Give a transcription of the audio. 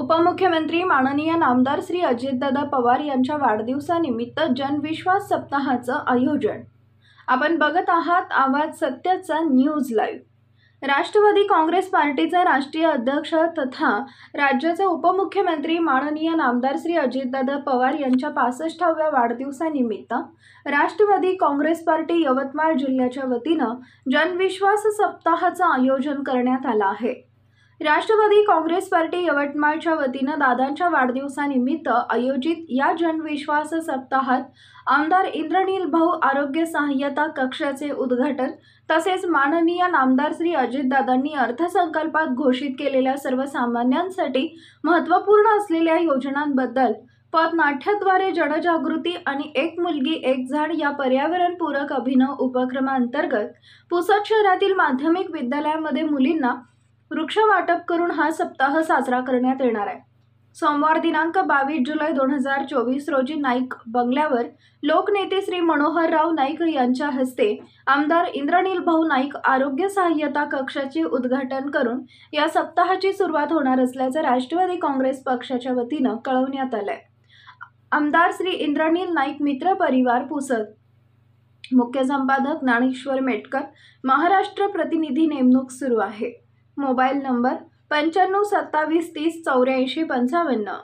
उपमुख्यमंत्री माननीय नामदार श्री अजितदादा पवार यांच्या वाढदिवसानिमित्त जनविश्वास सप्ताहाचं आयोजन। आपण बघत आहात आवाज सत्याचा न्यूज लाईव्ह। राष्ट्रवादी काँग्रेस पार्टीचे राष्ट्रीय अध्यक्ष तथा राज्याचे उपमुख्यमंत्री माननीय नामदार श्री अजितदादा पवार यांच्या 65व्या वाढदिवसानिमित्त राष्ट्रवादी काँग्रेस पार्टी यवतमाळ जिल्ह्याच्या वतीने जनविश्वास सप्ताहाचं आयोजन करण्यात आलं आहे। राष्ट्रवादी काँग्रेस पार्टी यवतमाळच्या वतीने दादांच्या वाढदिवसानिमित्त आयोजित या जनविश्वास सप्ताहात आमदार इंद्रनील भाऊ आरोग्य सहाय्यता कक्षाचे उद्घाटन तसेच माननीय नामदार श्री अजितदादांनी अर्थसंकल्पात घोषित केलेल्या सर्वसामान्यांसाठी महत्त्वपूर्ण असलेल्या योजनांबद्दल पथनाट्याद्वारे जनजागृती आणि एक मुलगी एक झाड या पर्यावरणपूरक अभिनव उपक्रमांतर्गत पुसद शहरातील माध्यमिक विद्यालयामध्ये मुलींना वृक्ष वाटप करून हा सप्ताह साजरा करण्यात येणार आहे। सोमवार दिनांक 22 जुलै 2024 रोजी नाईक बंगल्यावर लोकनेते श्री मनोहरराव नाईक यांच्या हस्ते आमदार इंद्रनील भाऊ नाईक आरोग्य सहाय्यता कक्षाचे उद्घाटन करून या सप्ताहाची सुरुवात होणार असल्याचे राष्ट्रवादी काँग्रेस पक्षाच्या वतीने कळवण्यात आले। आमदार श्री इंद्रनील नाईक मित्र परिवार पुसद, मुख्य संपादक ज्ञानेश्वर मेटकर, महाराष्ट्र प्रतिनिधी नेमणूक सुरू आहे। Mobile number 95 27 30 84 55।